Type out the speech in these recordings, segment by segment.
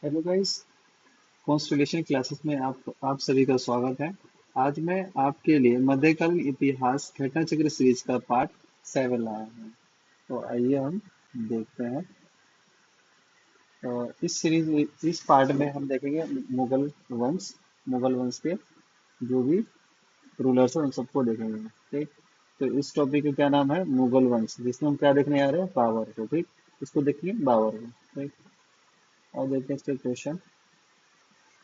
Hello guys, constellation classes में आप सभी का स्वागत है। आज मैं आपके लिए मध्यकालीन इतिहास घटना चक्र सीरीज का पार्ट 7 लाया हूँ। तो आइए हम देखते हैं। तो इस पार्ट में हम देखेंगे मुगल वंश के जो भी रूलर्स हैं उन सबको देखेंगे। ठीक। तो इस टॉपिक का क्या नाम है? मुगल वंश, जिसमें हम क्या देखने आ रहे हैं? बाबर को। ठीक। इसको देखेंगे बाबर को। ठीक। और देखते हैं इसके क्वेश्चन।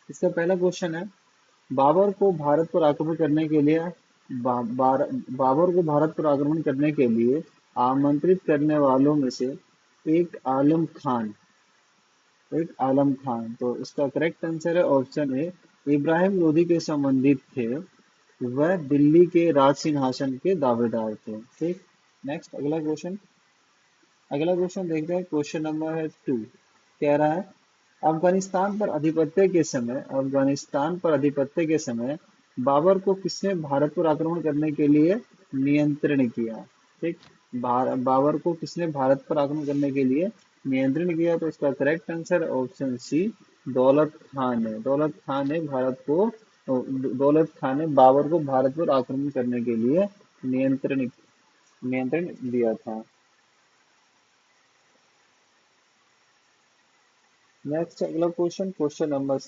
इसका पहला क्वेश्चन है, बाबर को भारत पर आक्रमण करने के लिए बाबर को भारत पर आक्रमण करने के लिए आमंत्रित करने वालों में से एक आलम खान तो इसका करेक्ट आंसर है ऑप्शन ए, इब्राहिम लोदी के संबंधित थे। वह दिल्ली के राज सिंहासन के दावेदार थे। ठीक। नेक्स्ट अगला क्वेश्चन देखते हैं। क्वेश्चन नंबर है 2। कह रहा है, अफगानिस्तान पर आधिपत्य के समय बाबर को किसने भारत पर आक्रमण करने के लिए नियंत्रण किया? ठीक। बाबर को किसने भारत पर आक्रमण करने के लिए नियंत्रण किया? तो इसका करेक्ट आंसर ऑप्शन सी, दौलत खान है। दौलत खान ने बाबर को भारत पर आक्रमण करने के लिए नियंत्रण नियंत्रण दिया था। नेक्स्ट अगला क्वेश्चन नंबर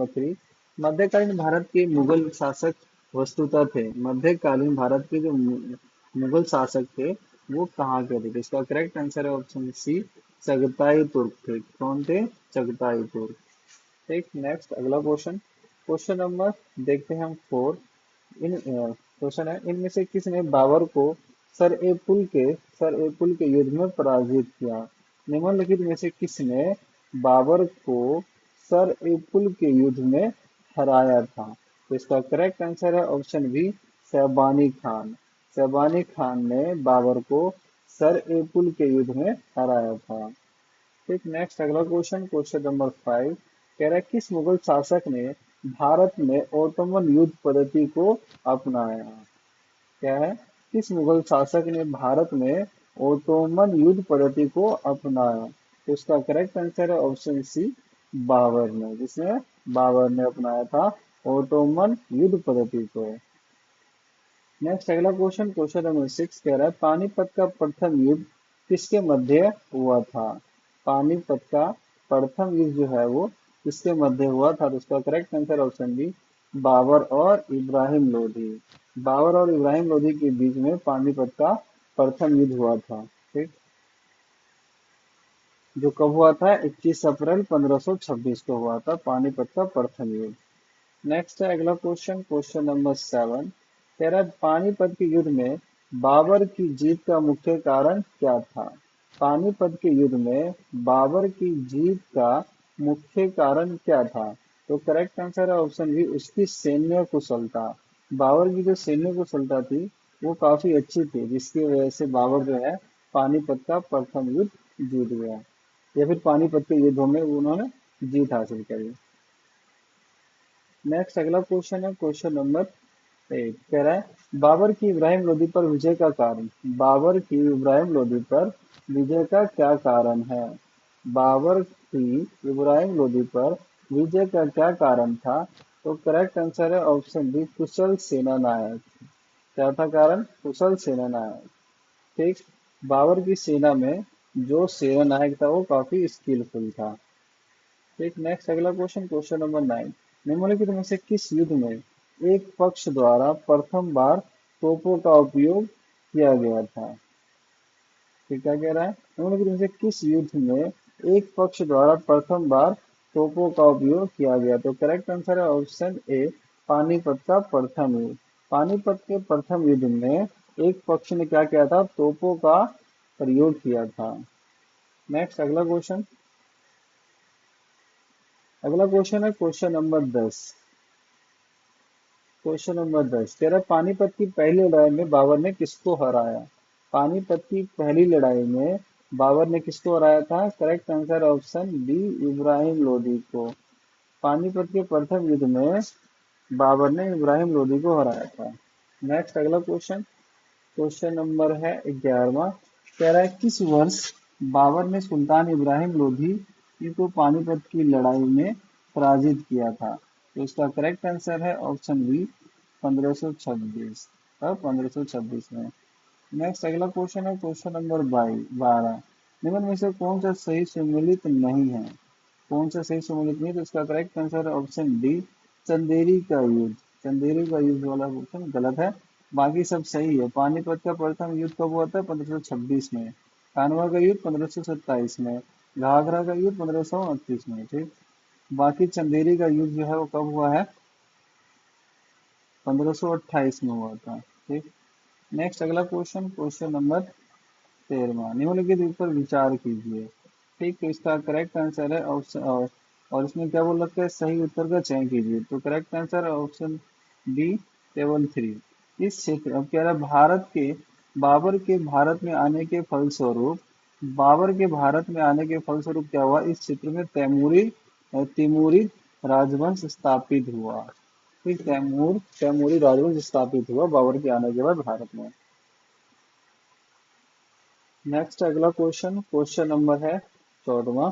3। मध्यकालीन भारत के मुगल शासक वस्तुतः थे। मध्यकालीन भारत के जो मुगल शासक थे वो कहाँ के थे? तो इसका करेक्ट आंसर है ऑप्शन सी, चगताई तुर्क थे। कौन थे? चगताई तुर्क। ठीक। नेक्स्ट अगला क्वेश्चन नंबर देखते हैं हम 4। क्वेश्चन है, इनमें से किसने बाबर को सर ए पुल के युद्ध में पराजित किया? निम्नलिखित में से किसने बाबर को सर ए पुल के युद्ध में हराया था? तो इसका करेक्ट आंसर है ऑप्शन बी, शैबानी खान। शैबानी खान ने बाबर को सर ए पुल के युद्ध में हराया था। ठीक। नेक्स्ट अगला क्वेश्चन नंबर 5। कह रहा है, किस मुगल शासक ने भारत में ओटोमन युद्ध पद्धति को अपनाया? क्या है? किस मुगल शासक ने भारत में ओटोमन युद्ध पद्धति को अपनाया? तो इसका करेक्ट आंसर है ऑप्शन सी, बाबर ने। जिसने बाबर ने अपनाया था ओटोमन युद्ध पद्धति को। नेक्स्ट अगला क्वेश्चन नंबर 6 कह रहा है, पानीपत का प्रथम युद्ध किसके मध्य हुआ था? पानीपत का प्रथम युद्ध जो है वो किसके मध्य हुआ था? तो उसका correct answer option B, Babar और इब्राहिम लोधी। बाबर और इब्राहिम लोधी के बीच में पानीपत का प्रथम युद्ध हुआ था। ठीक। जो कब हुआ था? 21 अप्रैल 1526 को हुआ था पानीपत का प्रथम युद्ध। नेक्स्ट है अगला क्वेश्चन नंबर 7। कह रहा है, पानीपत के युद्ध में बाबर की जीत का मुख्य कारण क्या था? पानीपत के युद्ध में बाबर की जीत का मुख्य कारण क्या था? तो करेक्ट आंसर है ऑप्शन बी, उसकी सैन्य कुशलता। बाबर की जो सैन्य कुशलता थी वो काफी अच्छी थी, जिसकी वजह से बाबर जो है पानीपत का प्रथम युद्ध जीत गया, या फिर पानीपत के युद्धों में उन्होंने जीत हासिल करी। नेक्स्ट अगला क्वेश्चन है क्वेश्चन नंबर 8। कह रहा है, बाबर की इब्राहिम लोदी पर विजय का कारण। बाबर की इब्राहिम लोदी पर विजय का क्या कारण है? बाबर की इब्राहिम लोदी पर विजय का क्या कारण था? तो करेक्ट आंसर है ऑप्शन बी, कुशल सेना नायक। क्या था कारण? कुशल सेना नायक। ठीक। बाबर की सेना में जो सेना नायक था वो काफी स्किलफुल था। एक नेक्स्ट अगला क्वेश्चन नंबर 9। निम्नलिखित में से किस युद्ध में एक पक्ष द्वारा प्रथम बार तोपों का उपयोग किया गया था? ठीक। क्या कह रहा है? निम्नलिखित में से किस युद्ध में एक पक्ष द्वारा प्रथम बार तोपों का उपयोग किया गया? तो करेक्ट आंसर है ऑप्शन ए, पानीपत का प्रथम युद्ध। पानीपत के प्रथम युद्ध में एक पक्ष ने क्या किया था? तोपों का प्रयोग किया था। नेक्स्ट अगला क्वेश्चन है क्वेश्चन नंबर 10 कह रहा है, पानीपत की पहली लड़ाई में बाबर ने किसको हराया? पानीपत की पहली लड़ाई में बाबर ने किसको हराया था? Correct answer option B, Ibrahim Lodi को। पानीपत के प्रथम युद्ध में बाबर ने इब्राहिम लोदी को हराया था। नेक्स्ट अगला क्वेश्चन नंबर है 11वां। कह रहा है, किस वर्ष बाबर ने सुल्तान इब्राहिम लोधी इनको पानीपत की लड़ाई में पराजित किया था। तो इसका करेक्ट आंसर है ऑप्शन बी 1526। 1526 में। नेक्स्ट अगला क्वेश्चन है क्वेश्चन नंबर 12। निम्न में से कौन सा सही सुमेलित नहीं है? कौन सा सही सुमेलित नहीं है? तो इसका करेक्ट आंसर है ऑप्शन डी चंदेरी का युद्ध। चंदेरी का युद्ध वाला ऑप्शन गलत है। बाकी सब सही है। पानीपत का प्रथम युद्ध कब हुआ था? 1526 में। कानवा का युद्ध 1527 में। घाघरा का युद्ध 1529 में। ठीक। बाकी चंदेरी का युद्ध जो है वो कब हुआ है? 1528 में हुआ था। ठीक। नेक्स्ट अगला क्वेश्चन क्वेश्चन नंबर 13। निम्नलिखित ऊपर विचार कीजिए। ठीक। तो इसका करेक्ट आंसर है ऑप्शन और इसमें क्या बोल रखा है? सही उत्तर का चयन कीजिए। तो करेक्ट आंसर है ऑप्शन डी टेबल 3। इस क्षेत्र अब कह रहा है बाबर के भारत में आने के फलस्वरूप क्या हुआ? इस क्षेत्र में तिमूरी राजवंश स्थापित हुआ। ठीक। तैमूरी राजवंश स्थापित हुआ बाबर के आने के बाद भारत में। नेक्स्ट अगला क्वेश्चन क्वेश्चन नंबर है 14।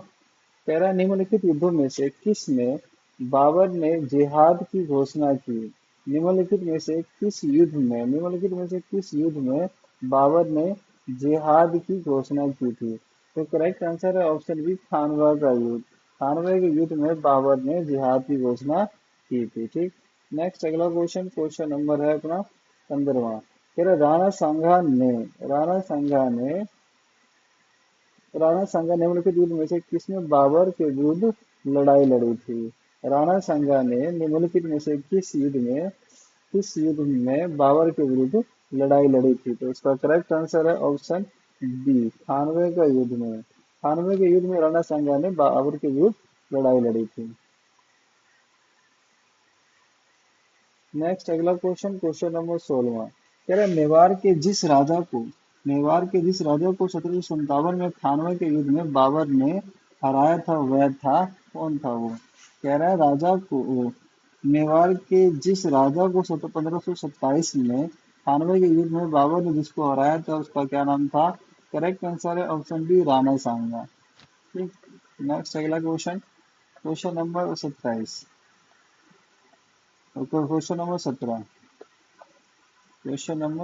कह रहा है निम्नलिखित युद्धों में से किस में बाबर ने जिहाद की घोषणा की? निम्नलिखित में से किस युद्ध में बाबर ने जिहाद की घोषणा की थी? तो करेक्ट आंसर है ऑप्शन बी खानवा का युद्ध। खानवा के युद्ध में बाबर ने जिहाद की घोषणा की थी। ठीक। नेक्स्ट अगला क्वेश्चन क्वेश्चन नंबर है अपना 15वां। कह रहा है राणा सांगा निम्नलिखित युद्ध में से किसने बाबर के विरुद्ध लड़ाई लड़ी थी? राणा सांगा ने निम्नलिखित में से किस युद्ध में बाबर के विरुद्ध लड़ाई लड़ी थी? तो इसका करेक्ट आंसर है ऑप्शन बी खानवे के युद्ध में राणा सांगा ने बाबर के विरुद्ध लड़ाई लड़ी थी। नेक्स्ट अगला क्वेश्चन क्वेश्चन नंबर 16। कह रहा है मेवाड़ के जिस राजा को 1757 में खानवा के युद्ध में बाबर ने हराया था वह था कौन था वो? कह रहा है मेवाड़ के जिस राजा को 1527 में खानवा के युद्ध में बाबर ने जिसको हराया था उसका क्या नाम था? करेक्ट आंसर है ऑप्शन बी राणा सांगा। ठीक। नेक्स्ट अगला question question number 27। Question number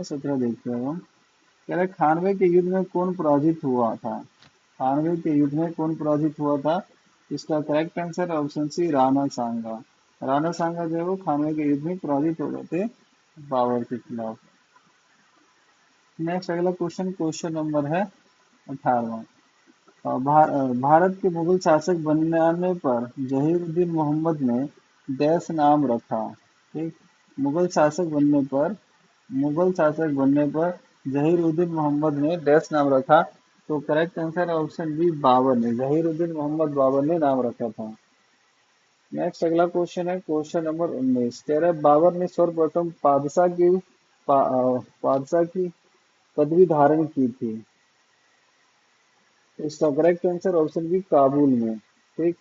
17 देखते हैं हम। कह रहे खानवे के युद्ध में कौन पराजित हुआ था? खानवे के युद्ध में कौन पराजित हुआ था? इसका correct answer option C Rana Sanga. Rana Sanga जो है वो खानवे के युद्ध में पराजित हो गए थे बाबर के खिलाफ। नेक्स्ट अगला क्वेश्चन क्वेश्चन नंबर है 18वां। भारत के मुगल शासक बनने पर जहीरुद्दीन मोहम्मद ने डैश नाम रखा। ठीक। मुगल शासक बनने पर मुगल शासक बनने पर जहीरुद्दीन मोहम्मद ने डैश नाम रखा। तो करेक्ट आंसर है ऑप्शन बी बाबर ने। जहीरुद्दीन मोहम्मद बाबर ने नाम रखा था। नेक्स्ट अगला क्वेश्चन है क्वेश्चन नंबर 19। कह रहा है बाबर ने सर्वप्रथम पादशाह की पदवी धारण की थी। इसका correct answer option B Kabul में। ठीक।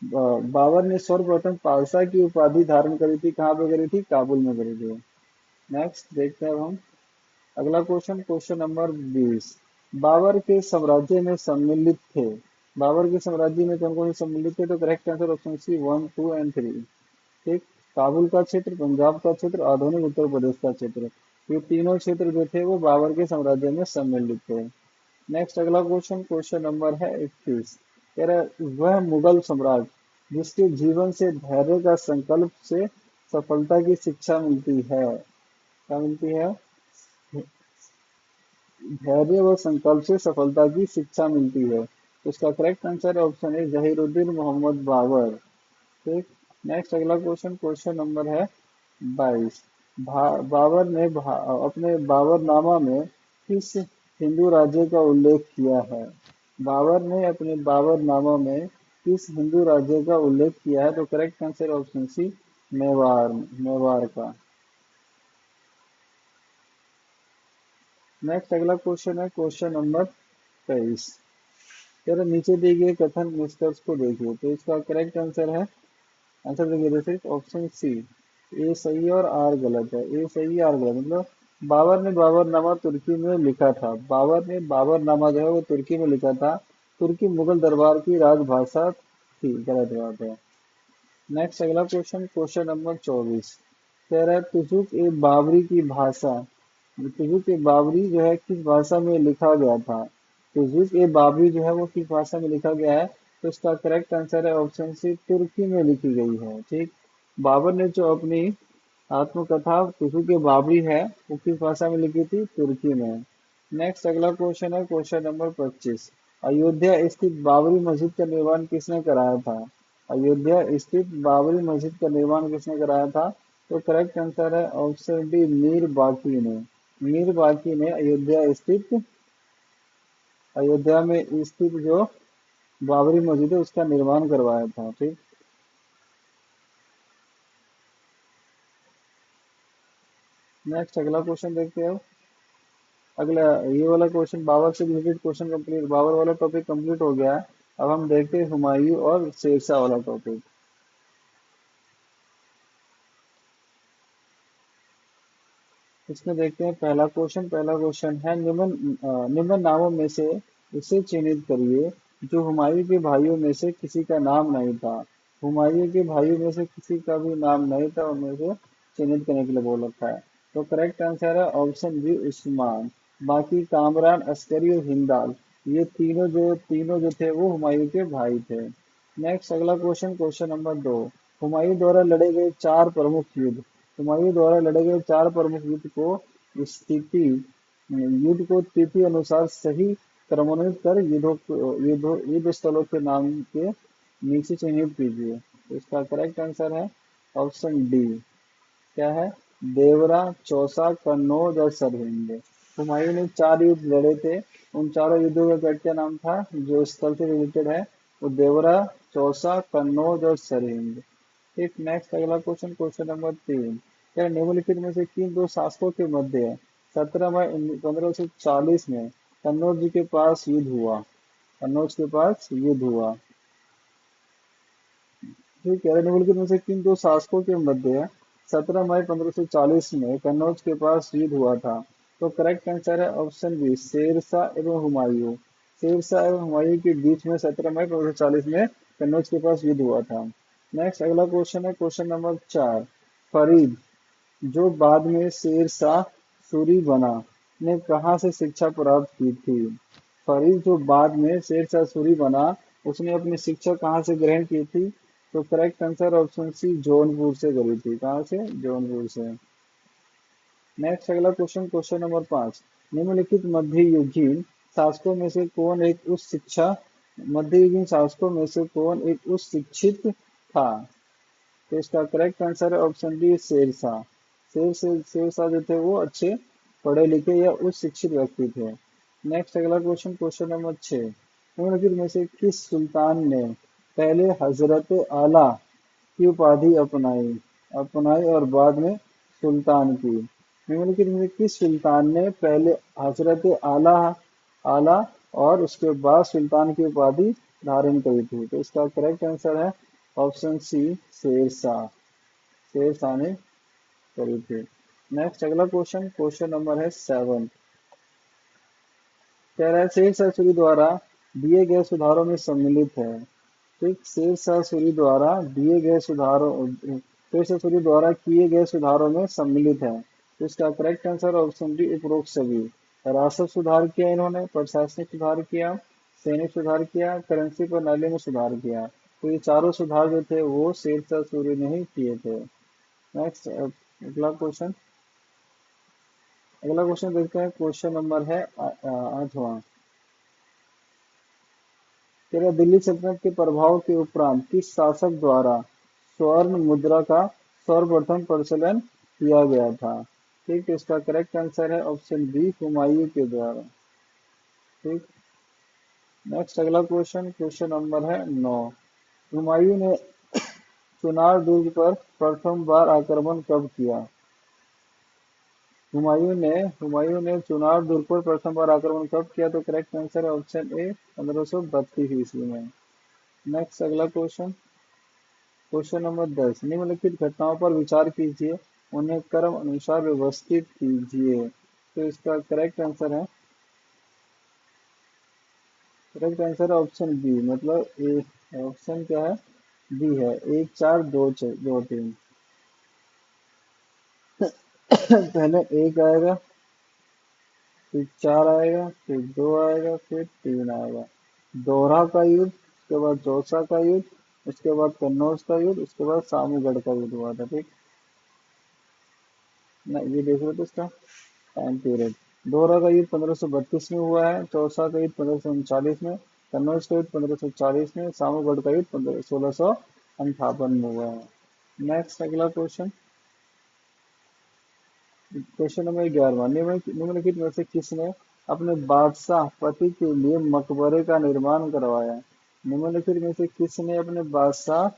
बाबर ने सर्वप्रथम पादशाह की उपाधि धारण करी थी। कहाँ पे करी थी? काबुल में करी थी। नेक्स्ट देखते हैं हम अगला क्वेश्चन क्वेश्चन नंबर 20। बाबर के साम्राज्य में सम्मिलित थे। बाबर के साम्राज्य में कौन कौन से सम्मिलित थे? तो correct answer option C 1, 2 and 3। ठीक। काबुल का क्षेत्र, पंजाब का क्षेत्र, आधुनिक उत्तर प्रदेश का क्षेत्र, ये तीनों क्षेत्र जो थे वो बाबर के साम्राज्य में सम्मिलित थे। नेक्स्ट अगला क्वेश्चन क्वेश्चन नंबर है 21। कह रहा है वह मुगल सम्राट जिसके जीवन से धैर्य का संकल्प से सफलता की शिक्षा मिलती है। क्या मिलती है? धैर्य व संकल्प से सफलता की शिक्षा मिलती है। तो इसका करेक्ट आंसर है ऑप्शन ए जहीरुद्दीन मोहम्मद बाबर। ठीक। नेक्स्ट अगला क्वेश्चन क्वेश्चन नंबर है 22। बाबर ने अपने बाबरनामा में किस हिंदू राज्य का उल्लेख किया है? बाबर ने अपने बाबरनामा में किस हिंदू राज्य का उल्लेख किया है? तो correct answer option C Mewar का। नेक्स्ट अगला क्वेश्चन है क्वेश्चन नंबर 23। चलो नीचे दिए गए कथन निष्कर्ष को देखिए। तो इसका करेक्ट आंसर है आंसर देखिए जैसे ऑप्शन सी ए सही है और आर गलत है। ए सही है आर गलत मतलब बाबर ने बाबरनामा तुर्की में लिखा था। बाबर ने बाबरनामा जो है वो तुर्की में लिखा था। तुर्की मुगल दरबार की राजभाषा थी। गलत बात है। नेक्स्ट अगला क्वेश्चन, क्वेश्चन नंबर 24 कह रहा है तुजुक ए बाबरी की भाषा, तुजुक ए बाबरी जो है किस भाषा में लिखा गया था? तुजुक ए बाबरी जो है वो किस भाषा में लिखा गया है? तो इसका करेक्ट आंसर है ऑप्शन सी, तुर्की में लिखी गई है। ठीक, बाबर ने जो अपनी आत्मकथा तुजुक ए बाबरी है वो किस भाषा में लिखी थी? तुर्की में। नेक्स्ट अगला क्वेश्चन है क्वेश्चन नंबर 25, अयोध्या स्थित बाबरी मस्जिद का निर्माण किसने कराया था? अयोध्या स्थित बाबरी मस्जिद का निर्माण किसने कराया था? तो करेक्ट आंसर है ऑप्शन डी, मीर बाकी ने। मीर बाकी ने अयोध्या में स्थित जो बाबरी मस्जिद है उसका निर्माण करवाया था। ठीक, नेक्स्ट अगला क्वेश्चन देखते हैं। अगला ये वाला क्वेश्चन बाबर से रिलेटेड क्वेश्चन कंप्लीट, बाबर वाला टॉपिक कंप्लीट हो गया है। अब हम देखते हैं हुमायूं और शेरशाह वाला टॉपिक। इसमें देखते हैं पहला क्वेश्चन है निम्न नामों में से उसे चिन्हित करिए जो हुमायूं के भाइयों में से किसी का नाम नहीं था। हुमायूं के भाइयों में से किसी का भी नाम नहीं था, उनमें से चिन्हित करने के लिए बोल रखा है। तो करेक्ट आंसर है ऑप्शन बी, उस्मान। बाकी कामरान, अस्करी और हिंदाल, ये तीनों जो थे वो हुमायूं के भाई थे। नेक्स्ट अगला क्वेश्चन, क्वेश्चन नंबर 2, हुमायूं द्वारा लड़े गए चार प्रमुख युद्ध, हुमायूं द्वारा लड़े गए चार प्रमुख स्थिति युद्ध को तिथि अनुसार सही क्रमोन्वित कर युद्ध स्थलों के नाम के नीचे चिन्हित कीजिए। तो इसका करेक्ट आंसर है ऑप्शन डी, क्या है? देवरा, चौसा, कन्नौज और सरहिंद। हुमायूं ने चार युद्ध लड़े थे, उन चारों युद्धों का क्या क्या नाम था जो स्थल से रिलेटेड है? वो देवरा, चौसा, कन्नौज और सरहिंद। एक नेक्स्ट अगला क्वेश्चन, क्वेश्चन नंबर 3, क्या निम्नलिखित में से किन दो शासकों के मध्य 17 मई 1540 में कन्नौज के पास युद्ध हुआ? कन्नौज के पास युद्ध हुआ। ठीक है, निम्नलिखित में से किन दो शासकों के मध्य 17 मई 1540 में कन्नौज के पास युद्ध हुआ था? तो करेक्ट आंसर है ऑप्शन बी, शेरशाह एवं हुमायूं। शेरशाह एवं हुमायूं के बीच में 17 मई 1540 में कन्नौज के पास युद्ध हुआ था। नेक्स्ट अगला क्वेश्चन है क्वेश्चन नंबर 4, फरीद जो बाद में शेर शाह सूरी बना ने कहाँ से शिक्षा प्राप्त की थी? फरीद जो बाद में शेर शाह सूरी बना उसने अपनी शिक्षा कहाँ से ग्रहण की थी? तो correct answer option C, Jaunpur से करी थी। कहाँ से? जौनपुर से। नेक्स्ट अगला क्वेश्चन, क्वेश्चन नंबर 5, निम्नलिखित शासकों में से कौन एक उच्च शिक्षा मध्ययुगीन शासकों में से कौन एक उच्च शिक्षित था? तो इसका करेक्ट आंसर है ऑप्शन डी, शेरशाह। शेरशाह जो थे वो अच्छे पढ़े लिखे या उच्च शिक्षित व्यक्ति थे। नेक्स्ट अगला क्वेश्चन, क्वेश्चन नंबर 6, निम्नलिखित में से किस सुल्तान ने पहले हजरत आला की उपाधि अपनाई और बाद में सुल्तान की? निम्नलिखित में से किस सुल्तान ने पहले हजरत आला आला और उसके बाद सुल्तान की उपाधि धारण करी थी? तो इसका करेक्ट आंसर है ऑप्शन सी, शेरशाह। शेरशाह ने करी थी। नेक्स्ट अगला क्वेश्चन, क्वेश्चन नंबर है 7, कह रहा है शेरशाह सूरी द्वारा दिए गए सुधारों में सम्मिलित है। ठीक, शेरशाह सूरी द्वारा दिए गए सुधारों शेरशाह सूरी द्वारा किए गए सुधारों में सम्मिलित है। तो इसका करेक्ट आंसर ऑप्शन डी, उपरोक्त सभी। राजस्व सुधार किया इन्होंने, प्रशासनिक सुधार किया, सैनिक सुधार किया, करेंसी प्रणाली में सुधार किया। तो ये चारों सुधार जो थे वो शेरशाह सूरी ने ही किए थे। नेक्स्ट अगला क्वेश्चन, देखते हैं। क्वेश्चन नंबर है 8वां, तेरह दिल्ली सल्तनत के प्रभाव के उपरांत किस शासक द्वारा स्वर्ण मुद्रा का सर्वप्रथम प्रचलन किया गया था? ठीक, तो इसका करेक्ट आंसर है ऑप्शन बी, हुमायूं के द्वारा। ठीक, नेक्स्ट अगला क्वेश्चन, क्वेश्चन नंबर है 9, हुमायूं ने चुनार दुर्ग पर प्रथम बार आक्रमण कब किया? हुमायूं ने चुनार दुर्ग पर प्रथम बार आक्रमण कब किया? तो करेक्ट आंसर है ऑप्शन ए, 1532 ईस्वी में। नेक्स्ट अगला क्वेश्चन, क्वेश्चन नंबर 10, निम्नलिखित घटनाओं पर विचार कीजिए, उन्हें क्रम अनुसार व्यवस्थित कीजिए। तो इसका करेक्ट आंसर है करेक्ट आंसर है ऑप्शन बी, मतलब ए। ऑप्शन क्या है? बी है, 1 4 2 6 2 3। पहले एक आएगा, फिर 4 आएगा, फिर 2 आएगा, फिर 3 आएगा। दोहरा का युद्ध, उसके बाद चौसा का युद्ध, उसके बाद कन्नौज का युद्ध, उसके बाद सामूगढ़ का युद्ध हुआ था। ठीक ना, ये देख लो तो इसका टाइम पीरियड। दोहरा का युद्ध 1532 में हुआ है, चौसा का युद्ध 1539 में, कन्नौज का युद्ध 1540 में, सामूगढ़ का युद्ध 1658 में हुआ है। नेक्स्ट अगला क्वेश्चन। क्वेश्चन नंबर 11, निम्नलिखित में से किसने अपने बादशाह पति के लिए मकबरे का निर्माण करवाया? निम्नलिखित में से किसने अपने बादशाह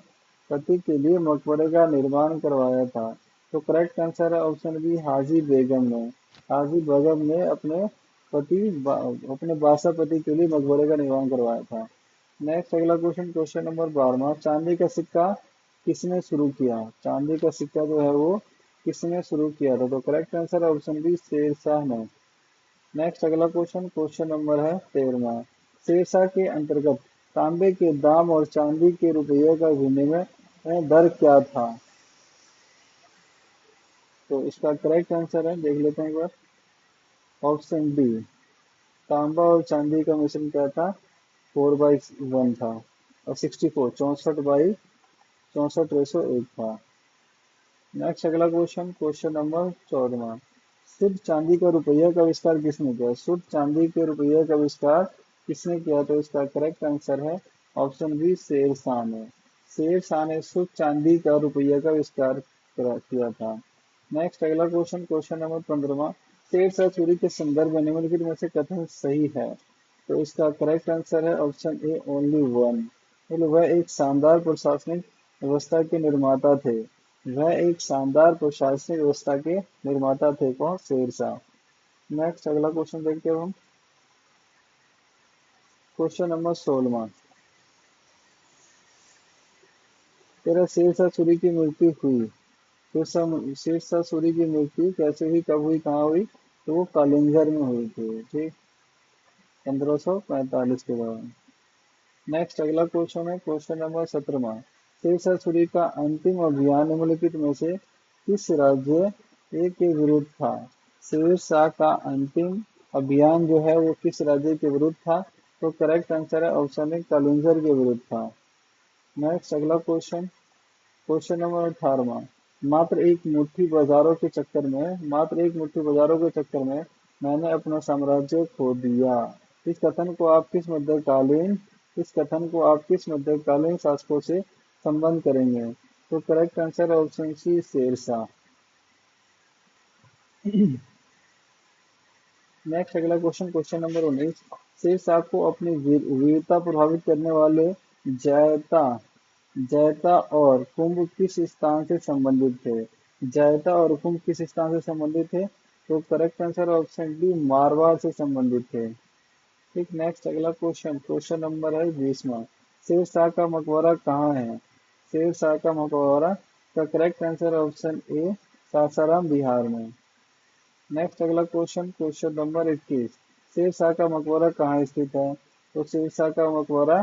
पति के लिए मकबरे का निर्माण करवाया था? तो करेक्ट आंसर है ऑप्शन बी, हाजी बेगम ने। हाजी बेगम ने अपने बादशाह पति के लिए मकबरे का निर्माण करवाया था। नेक्स्ट अगला क्वेश्चन, क्वेश्चन नंबर 12, चांदी का सिक्का किसने शुरू किया? चांदी का सिक्का जो है वो किसने शुरू किया था? तो करेक्ट आंसर है ऑप्शन बी, शेरशाह ने। नेक्स्ट अगला क्वेश्चन, क्वेश्चन नंबर है 13, शेरशाह के अंतर्गत तांबे के दाम और चांदी के रुपये का विनिमय दर क्या था? तो इसका करेक्ट आंसर है, देख लेते हैं एक बार। ऑप्शन डी, तांबा और चांदी का मिश्रण क्या था? 4/1 था। और 64, 64/64 था। नेक्स्ट अगला क्वेश्चन, क्वेश्चन नंबर 14, शुद्ध चांदी का रुपया का आविष्कार किसने किया? शुद्ध चांदी के रुपये का आविष्कार किसने किया? तो इसका करेक्ट आंसर है ऑप्शन बी, शेरशाह ने। शेरशाह ने शुद्ध चांदी का रुपया का आविष्कार किया था। नेक्स्ट अगला question, question number 15, Sher Shah Suri के संदर्भ में निम्नलिखित में से कथन सही है? तो इसका करेक्ट आंसर है ऑप्शन ए, ओनली वन। मतलब वह एक शानदार प्रशासनिक व्यवस्था के निर्माता थे। वह एक शानदार प्रशासनिक व्यवस्था के निर्माता थे, कौन? शेरशाह। नेक्स्ट अगला क्वेश्चन देखते हैं हम। क्वेश्चन नंबर 16, तेरा शेरशाह सूरी की मृत्यु हुई। शेरशाह सूरी की मृत्यु कैसे हुई, कब हुई, कहाँ हुई? तो वो कालिंगर में हुई थी। ठीक, 1545 के दौरान। नेक्स्ट अगला क्वेश्चन है, क्वेश्चन नंबर 17, शेरशाह सूरी का अंतिम अभियान निम्नलिखित में से किस राज्य ए के विरुद्ध था? शेरशाह का अंतिम अभियान जो है वो किस राज्य के विरुद्ध था? तो करेक्ट आंसर है ऑप्शन ए, कलिंगर के विरुद्ध था। नेक्स्ट अगला क्वेश्चन, क्वेश्चन नंबर 18, मात्र एक मुट्ठी बाजारों के चक्कर में मैंने अपना साम्राज्य खो दिया। इस कथन को आप किस मध्यकालीन शासकों से संबंध करेंगे? तो करेक्ट आंसर है ऑप्शन सी, शेरशाह। नेक्स्ट अगला क्वेश्चन, क्वेश्चन नंबर 19, शेरशाह को अपनी वीरता प्रभावित करने वाले जयता जैता और कुंभ किस स्थान से संबंधित थे? जैता और कुंभ किस स्थान से संबंधित थे? तो correct answer option D, Marwar से संबंधित थे। ठीक, नेक्स्ट अगला क्वेश्चन, क्वेश्चन नंबर है 20, शेरशाह का मकबरा कहाँ है? शेरशाह का मकबरा का correct answer option A, Sasaram, Bihar में। नेक्स्ट अगला क्वेश्चन, क्वेश्चन नंबर 21, शेरशाह का मकबरा कहाँ स्थित है? तो शेरशाह का मकबरा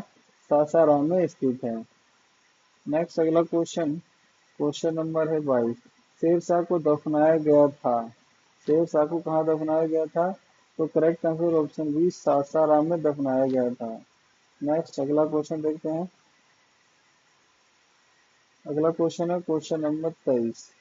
सासाराम में स्थित है। नेक्स्ट अगला क्वेश्चन, क्वेश्चन नंबर है 22, शेरशाह को दफनाया गया था। शेरशाह को कहाँ दफनाया गया था? तो correct answer option B, Sasaram में दफनाया गया था। नेक्स्ट अगला क्वेश्चन देखते हैं। अगला क्वेश्चन है क्वेश्चन नंबर 23,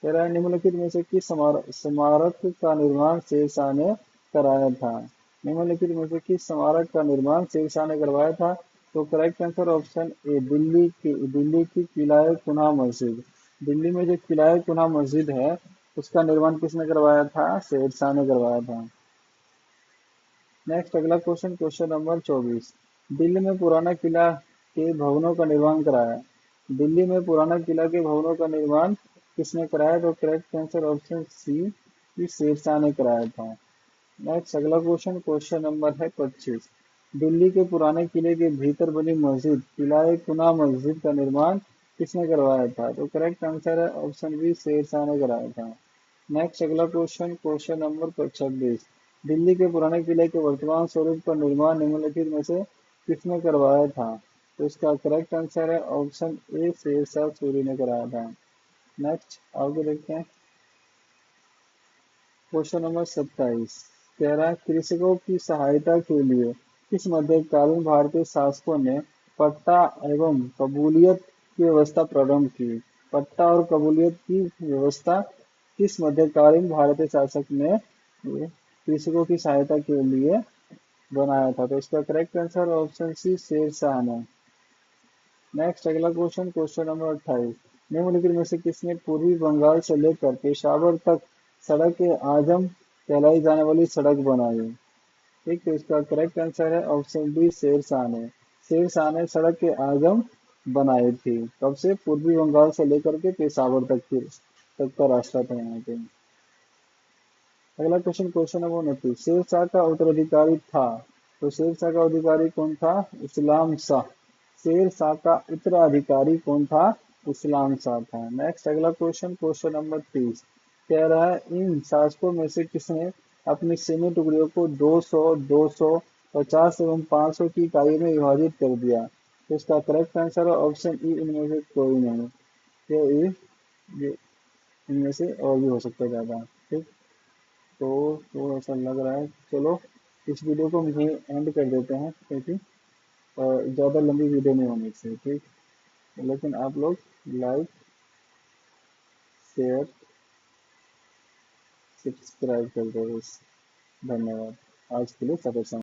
तेरह, निम्नलिखित में से किस स्मारक का निर्माण शेरशाह ने कराया था? निम्नलिखित में से किस स्मारक का निर्माण शेरशाह ने करवाया था? तो correct answer option A, Delhi की किला कुनहा मस्जिद। दिल्ली में जो किला कुनहा मस्जिद है उसका निर्माण किसने करवाया था? शेरशाह ने करवाया था। नेक्स्ट अगला क्वेश्चन, क्वेश्चन नंबर 24, दिल्ली में पुराना किला के भवनों का निर्माण कराया। दिल्ली में पुराना किला के भवनों का निर्माण किसने कराया? तो करेक्ट आंसर ऑप्शन सी, कि शेरशाह ने कराया था। नेक्स्ट अगला क्वेश्चन, क्वेश्चन नंबर है 25, दिल्ली के पुराने किले के भीतर बनी मस्जिद किला कुना मस्जिद का निर्माण किसने करवाया था? तो करेक्ट आंसर है ऑप्शन बी, शेरशाह ने कराया था। नेक्स्ट अगला क्वेश्चन, क्वेश्चन नंबर 26, दिल्ली के पुराने किले के वर्तमान स्वरूप का निर्माण निम्नलिखित में से किसने करवाया था? तो इसका करेक्ट आंसर है ऑप्शन ए, शेरशाह सूरी ने कराया था। नेक्स्ट आगे देखते हैं। क्वेश्चन नंबर 27 कह रहा है, कृषकों की सहायता के लिए किस मध्यकालीन भारतीय शासकों ने पट्टा एवं कबूलियत की व्यवस्था प्रारंभ की? पट्टा और कबूलियत की व्यवस्था किस मध्यकालीन भारतीय शासक ने ये कृषकों की सहायता के लिए बनाया था? तो इसका correct answer option C, Sher Shah ने। नेक्स्ट अगला क्वेश्चन, क्वेश्चन नंबर 28 निम्नलिखित में से किसने पूर्वी बंगाल से लेकर पेशावर तक सड़क ए आजम कहलाई जाने वाली सड़क बनाई? ठीक, तो इसका करेक्ट आंसर है ऑप्शन बी, शेरशाह ने। शेरशाह ने सड़क के आजम बनाई थी। कब से? पूर्वी बंगाल से लेकर के पेशावर तक का रास्ता था यहाँ पे। अगला क्वेश्चन, क्वेश्चन नंबर 29 शेरशाह का उत्तराधिकारी था, तो शेरशाह का अधिकारी कौन था? इस्लाम शाह। शेरशाह का उत्तराधिकारी कौन था? इस्लाम शाह था। नेक्स्ट अगला क्वेश्चन, क्वेश्चन नंबर 30 कह रहा है, इन शासकों में से किसने अपनी सैन्य टुकड़ियों को 200, 200, 50 एवं 500 की इकाइयों में विभाजित कर दिया? तो इसका करेक्ट आंसर है ऑप्शन ई, इनमें से कोई नहीं। ये इनमें से और भी हो सकता है ज्यादा। ठीक, तो ऐसा लग रहा है, चलो इस वीडियो को हम यहीं एंड कर देते हैं, क्योंकि ज़्यादा लंबी वीडियो नहीं होनी चाहिए। ठीक, लेकिन आप लोग लाइक, शेयर, सब्सक्राइब कर दो बस। धन्यवाद। आज के लिए सब।